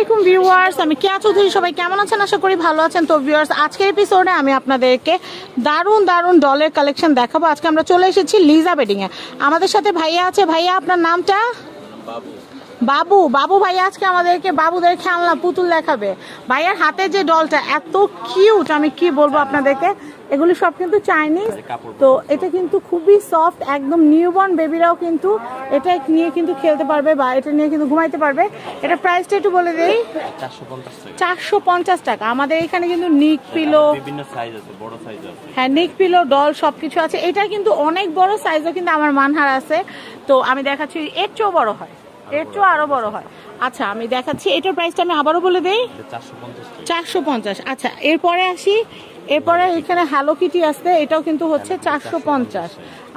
আলাইকুম ভিউয়ার্স, আমি কেয়া চৌধুরী। সবাই কেমন আছেন? আশা করি ভালো আছেন। তো ভিউয়ার্স, আজকের এপিসোডে আমি আপনাদেরকে দারুণ দারুণ ডলের কালেকশন দেখাবো। আজকে আমরা চলে এসেছি লিজা বেডিং এ। আমাদের সাথে ভাইয়া আছে। ভাইয়া, আপনার নামটা? বাবু। বাবু ভাইয়া আজকে আমাদেরকে বাবুদের খেলনা পুতুল দেখাবে। ভাইয়ার হাতে যে ডলটা এত কিউট, আমি কি বলবো আপনাদেরকে। এগুলি সব কিন্তু চাইনিজ, তো এটা কিন্তু খুবই সফট, একদম নিউবর্ন বেবিরাও কিন্তু এটা নিয়ে কিন্তু খেলতে পারবে বা এটা নিয়ে কিন্তু ঘুমাইতে পারবে। এটা প্রাইসটা একটু বলে দেই, 450 টাকা। আমাদের এখানে কিন্তু নিক পিলো, বিভিন্ন সাইজ আছে, বড় সাইজ আছে। হ্যাঁ, নিক পিলো, ডল সবকিছু আছে। এটা কিন্তু অনেক বড় সাইজও কিন্তু আমার মানহার আছে। তো আমি দেখাচ্ছি, এর চেয়েও বড় হয়, এর চেয়েও আরো বড় হয়। আচ্ছা, আমি দেখাচ্ছি। এটার প্রাইসটা আমি আবারও বলে দেই, 450। আচ্ছা, এরপরে আসি। এরপরে এখানে হ্যালো কিটি আসছে, এটাও কিন্তু হচ্ছে 450।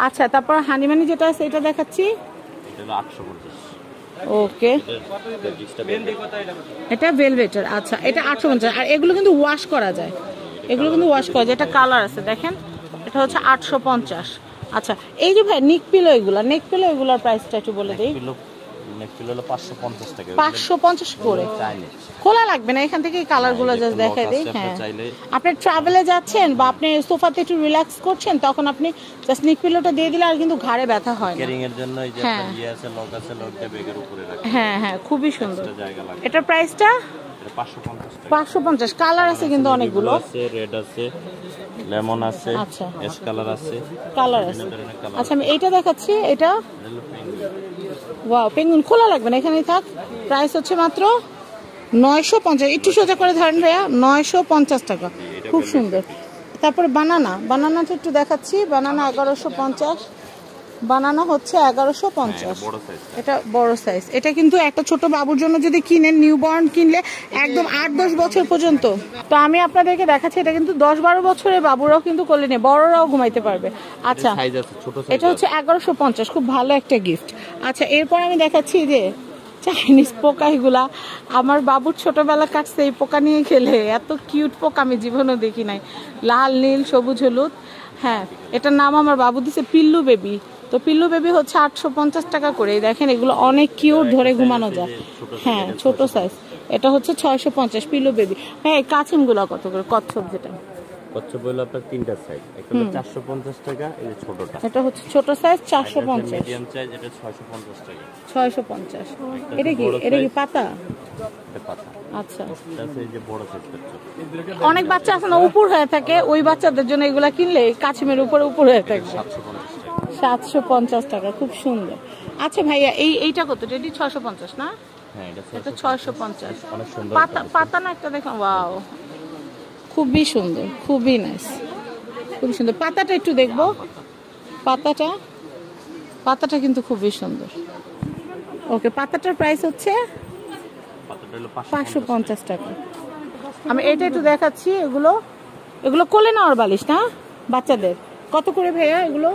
আচ্ছা, তারপর হানিমানি যেটা আছে এটা দেখাচ্ছি, ওকে, এটা ভেলভেটের। আচ্ছা, এটা 850। আর এগুলো কিন্তু ওয়াশ করা যায়, এগুলো কিন্তু ওয়াশ করা যায়। এটা কালার আছে দেখেন, এটা হচ্ছে 850। আচ্ছা, এই যে ভাই নেক পিলো, এগুলোর প্রাইসটা একটু বলে দিই। 550 করে। খোলা লাগবে না, এখান থেকে কালার গুলো জাস্ট দেখাই দিই। হ্যাঁ, আপনি ট্রাভেলে যাচ্ছেন বা আপনি সোফাতে একটু রিল্যাক্স করছেন, তখন আপনি জাস্ট নিক পিলোটা দিয়ে দিলে আর কিন্তু ঘাড়ে ব্যথা হয় না। ক্যারিং এর জন্য এই যে একটা ইয়ে আছে, লক আছে, লকটা ব্যাগের উপরে রাখা। হ্যাঁ হ্যাঁ, খুবই সুন্দর। এটার প্রাইসটা 550। কালার আছে কিন্তু অনেকগুলো, আছে রেড আছে, লেমন আছে, আচ্ছা, অ্যাশ কালার আছে, কালার আছে। আচ্ছা, আমি এইটা দেখাচ্ছি। এটা ওয়াও, পেঙ্গুইন। খোলা লাগবে না, এখানেই থাক। প্রাইস হচ্ছে মাত্র 950। একটু সোজা করে ধরেন ভাইয়া, 950 টাকা। খুব সুন্দর। তারপরে বানানাটা একটু দেখাচ্ছি। বানানা 1150। বানানা হচ্ছে 1150। এটা বড় সাইজ। এটা কিন্তু একটা ছোট বাবুর জন্য যদি কিনেন, নিউবর্ন কিনলে একদম 8-10 বছর পর্যন্ত। তো আমি আপনাদেরকে দেখাচ্ছি, এটা কিন্তু 10-12 বছরের বাবুরাও কিন্তু কোলে নেই, বড়রাও ঘুমাইতে পারবে। আচ্ছা, এটা হচ্ছে 1150। খুব ভালো একটা গিফট। আচ্ছা, এরপর আমি দেখাচ্ছি যে চাইনিজ পোকা। এগুলা আমার বাবুর ছোটবেলা কাটছে, এই পোকা নিয়ে খেলে। এত কিউট পোকা আমি জীবনেও দেখি নাই, লাল নীল সবুজ হলুদ। হ্যাঁ, এটার নাম আমার বাবু দিছে পিল্লু বেবি। তো পিল্লু বেবি হচ্ছে 850 টাকা করে। দেখেন, এগুলো অনেক কিউট, ধরে ঘুমানো যায়। হ্যাঁ, ছোট সাইজ। এটা হচ্ছে 650 পিল্লু বেবি। হ্যাঁ, এই কাছিম গুলো কত করে? কচ্ছপ যেটা, কচ্ছপ হলো আপনার তিনটা সাইজ, একটা 450 টাকা, এই যে ছোটটা, এটা হচ্ছে ছোট সাইজ 450। মিডিয়াম সাইজ এটা 650 টাকা। 650। এটা কি পাতা? এটা পাতা। আচ্ছা, তারপরে এই যে বড় সাইজ কচ্ছপ। অনেক বাচ্চা আছে না উপর হয়ে থাকে, ওই বাচ্চাদের জন্য এগুলা কিনলে কাছিমের উপরে উপর হয়ে থাকে। 750 টাকা। খুব সুন্দর। আচ্ছা ভাইয়া, এইটা কত? এটি 650 না? হ্যাঁ, এটা 650। অনেক সুন্দর পাতা না একটা, দেখুন। ওয়াও, খুবই সুন্দর, খুবই নাইস, খুবই সুন্দর। পাতাটা একটু দেখবো। পাতাটা কিন্তু খুবই সুন্দর। ওকে, পাতাটার প্রাইস হচ্ছে 550 টাকা। আমি এটা একটু দেখাচ্ছি। এগুলো কোলে নেওয়ার বালিশ না বাচ্চাদের? কত করে ভাইয়া এগুলো?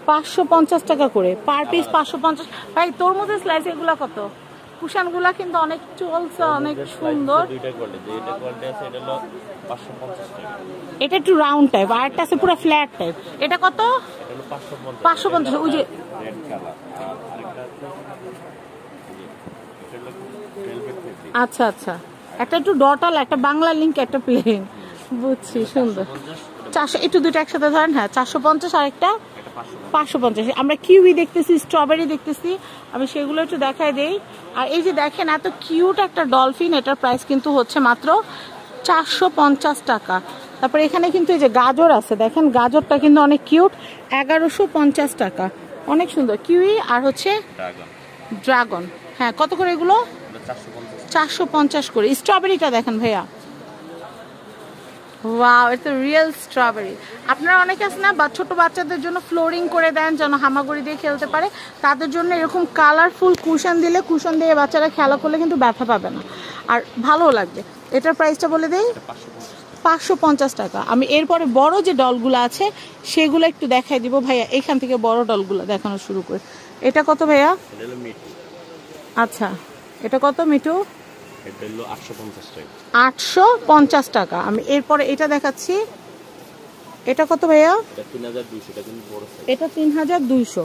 550 টাকা করে পার পিস। 550। ভাই, তরমুজের স্লাইস এগুলো কত? কুশানগুলা কিন্তু অনেক চলছে, অনেক সুন্দর। এটা একটু রাউন্ড টাইপ, আর একটা আছে পুরো ফ্ল্যাট টাইপ। এটা কত? 550। ওই যে আচ্ছা আচ্ছা, একটা একটু ডটাল, একটা বাংলা লিঙ্ক, একটা প্লেন। বুঝছি, সুন্দর। 400। একটু দুটো একসাথে ধরেন। হ্যাঁ, 450 আর একটা 550। আমরা কিউই দেখতেছি, স্ট্রবেরি দেখতেছি, আমি সেগুলো একটু দেখাই দেই। আর এই যে দেখেন, এত কিউট একটা ডলফিন। এটার প্রাইস কিন্তু হচ্ছে মাত্র 450 টাকা। তারপরে এখানে কিন্তু এই যে গাজর আছে, দেখেন গাজরটা কিন্তু অনেক কিউট, 1150 টাকা। অনেক সুন্দর কিউই। আর হচ্ছে ড্রাগন। হ্যাঁ, কত করে এগুলো? 450 করে। স্ট্রবেরিটা দেখেন ভাইয়া, ওয়াও, এটা রিয়েল স্ট্রবেরি। আপনারা অনেকে আছে না, বা ছোট বাচ্চাদের জন্য ফ্লোরিং করে দেন যেন হামাগুড়ি দিয়ে খেলতে পারে, তাদের জন্য এরকম কালারফুল কুশন দিয়ে বাচ্চারা খেলা করলে কিন্তু ব্যথা পাবে না, আর ভালো লাগবে। এটার প্রাইসটা বলে দেই, 550 টাকা। আমি এরপরে বড় যে ডলগুলো আছে সেগুলো একটু দেখাই দিব ভাইয়া। এখান থেকে বড় ডলগুলো দেখানো শুরু করে। এটা কত ভাইয়া? আচ্ছা, এটা কত মিঠু? 850 টাকা। আমি এরপরে এটা দেখাচ্ছি। এটা কত ভাইয়া? এটা 3200।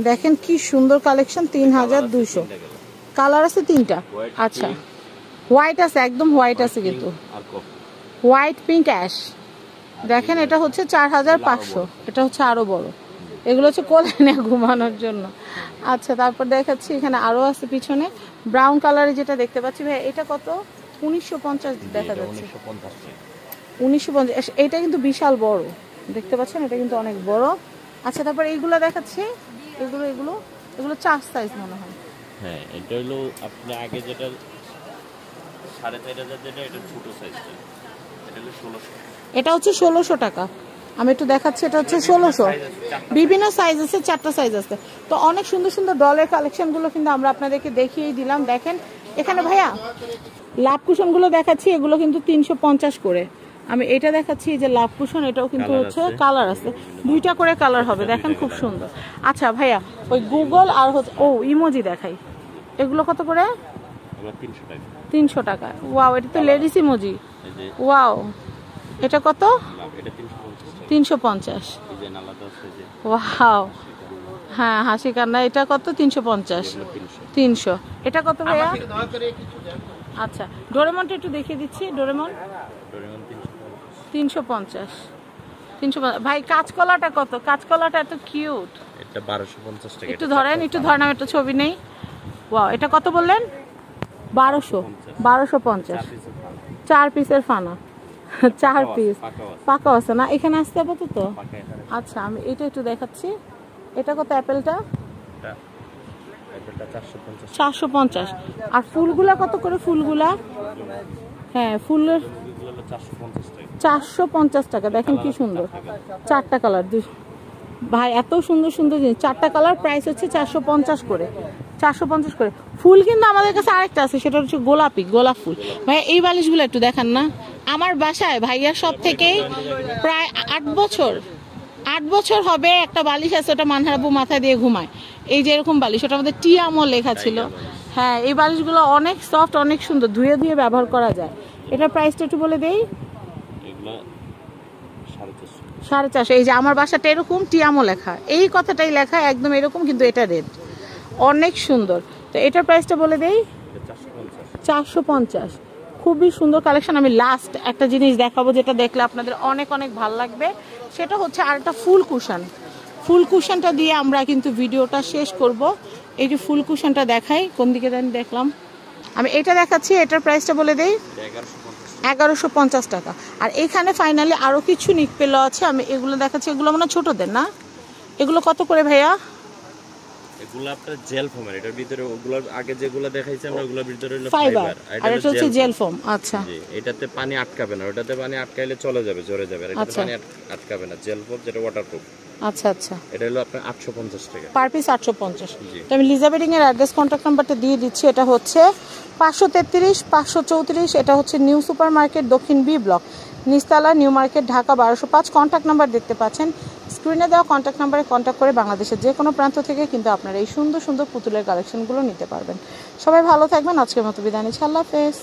দেখেন কি সুন্দর কালেকশন, 3200। কালার আছে 3টা। আচ্ছা, হোয়াইট আছে, একদম হোয়াইট আছে কিন্তু, হোয়াইট পিঙ্ক অ্যাশ। দেখেন এটা হচ্ছে 4500, এটা হচ্ছে আরো বড়। এগুলো হচ্ছে কোলে নিয়ে ঘুমানোর জন্য। আচ্ছা, তারপর দেখাচ্ছি এখানে আরো আছে পিছনে ব্রাউন কালারে যেটা দেখতে পাচ্ছি ভাই, এটা কত? 1950 দেখা যাচ্ছে, 1950। এটা কিন্তু বিশাল বড়, দেখতে পাচ্ছেন, এটা কিন্তু অনেক বড়। আচ্ছা, তারপর এইগুলো দেখাচ্ছি, এগুলো এগুলো এগুলো 4 সাইজ মনে হয়। হ্যাঁ, এটা হলো আপনি আগে যেটা 4500 যেটা, এটা ছোট সাইজটা, এটা হলো 1600। এটা হচ্ছে 1600 টাকা। আমি একটু দেখাচ্ছি, এটা হচ্ছে 1600। বিভিন্ন সাইজ আছে, 4টা সাইজ আছে। তো অনেক সুন্দর সুন্দর ডলের কালেকশনগুলো কিন্তু আমরা আপনাদেরকে দেখিয়েই দিলাম। দেখেন এখানে ভাইয়া লাভ কুশনগুলো দেখাচ্ছি, এগুলো কিন্তু 350 করে। আমি এটা দেখাচ্ছি যে লাভ কুশন, এটাও কিন্তু হচ্ছে কালার আছে, 2টা করে কালার হবে। দেখেন খুব সুন্দর। আচ্ছা ভাইয়া, ওই গুগল আর হচ্ছে ইমোজি দেখাই, এগুলো কত করে? 300 টাকা। ওয়াও, এটা তো লেডিস ইমোজি। ওয়াও, এটা কত? 350। ওয়াও, হ্যাঁ হাসি কান্না, এটা কত? 350। 300। এটা কত ভাইয়া? আচ্ছা, ডোরেমনটা একটু দেখিয়ে দিচ্ছি। ডোরেমন 350। 350। ভাই কাঁচকলাটা কত? কাঁচকলাটা এত কিউট, এটা 1250 টাকা। একটু ধরেন, একটু ধরেন, আমি একটা ছবি নেই। ওয়াও, এটা কত বললেন? 1250। 4 পিসের ফানা, 4 পিস পাকা আছে না? এখানে আসতে হবে তো। আচ্ছা, আমি এটা একটু দেখাচ্ছি। এটা কত? অ্যাপেলটা 450। আর ফুলগুলা কত করে? ফুলগুলা, হ্যাঁ ফুলের 450 টাকা। দেখেন কি সুন্দর, 4টা কালার। ভাই এত সুন্দর সুন্দর জিনিস, 4টা কালার, প্রাইস হচ্ছে 450 করে। 450 করে। ফুল কিন্তু আমাদের কাছে আরেকটা আছে, সেটা হচ্ছে গোলাপি, গোলাপ ফুল। ভাই এই বালিশগুলো একটু দেখান না। আমার বাসায় ভাইয়ার সব থেকে প্রায় 8 বছর হবে একটা বালিশ আছে, ওটা মানহারাবু মাথায় দিয়ে ঘুমায়। এই যে এরকম বালিশ, ওটা আমাদের টিয়ামো লেখা ছিল। হ্যাঁ, এই বালিশগুলো অনেক সফট, অনেক সুন্দর, ধুয়ে ধুয়ে ব্যবহার করা যায়। এটার প্রাইসটা একটু বলে দেই। 450। এই যে আমার বাসাটা এরকম টিয়ামো লেখা, এই কথাটাই লেখা একদম এরকম, কিন্তু এটা রেড, অনেক সুন্দর। তো এটার প্রাইসটা বলে দেই, 450। খুবই সুন্দর কালেকশন। আমি লাস্ট একটা জিনিস দেখাবো, যেটা দেখলে আপনাদের অনেক অনেক ভালো লাগবে। সেটা হচ্ছে আরেকটা ফুল কুশন। ফুল কুশনটা দিয়ে আমরা কিন্তু ভিডিওটা শেষ করব। এই যে ফুল কুশনটা দেখাই, কোন দিকে জানি দেখলাম, আমি এটা দেখাচ্ছি। এটার প্রাইসটা বলে দেই, 1150 টাকা। আর এখানে ফাইনালি আরো কিছু নিক পেলো আছে, আমি এগুলো দেখাচ্ছি। এগুলো মনে ছোটদের না? এগুলো কত করে ভাইয়া? এগুলো আপনার জেল ফোম, এটার ভিতরে ওগুলোর আগে যেগুলো দেখাইছি আমরা, ওগুলোর ভিতরে হলো ফাইবার, আর এটা হচ্ছে জেল ফোম। আচ্ছা, জি, এটাতে পানি আটকাবে না, ওটাতে পানি আটকাইলে চলে যাবে, ঝরে যাবে। আর এটাতে পানি আটকাবে না, জেল ফোম যেটা ওয়াটারপ্রুফ। আচ্ছা আচ্ছা, এটা হলো আপনার 850 টাকা পার পিস। 850। তো আমি লিজা বেডিং এর অ্যাড্রেস, কন্ট্যাক্ট নাম্বারটা দিয়ে দিচ্ছি। এটা হচ্ছে 533 534। এটা হচ্ছে নিউ সুপার মার্কেট, দক্ষিণ বি ব্লক, নিস্তালা, new market, Dhaka 1205। Contact number দেখতে পাচ্ছেন স্ক্রিনে দেওয়া। কন্ট্যাক্ট নাম্বারে কন্ট্যাক্ট করে বাংলাদেশের যে কোনো প্রান্ত থেকে কিন্তু আপনারা এই সুন্দর সুন্দর পুতুলের কালেকশনগুলো নিতে পারবেন। সবাই ভালো থাকবেন। আজকের মতো বিদায় নিচ্ছি। আল্লাহ হাফেজ।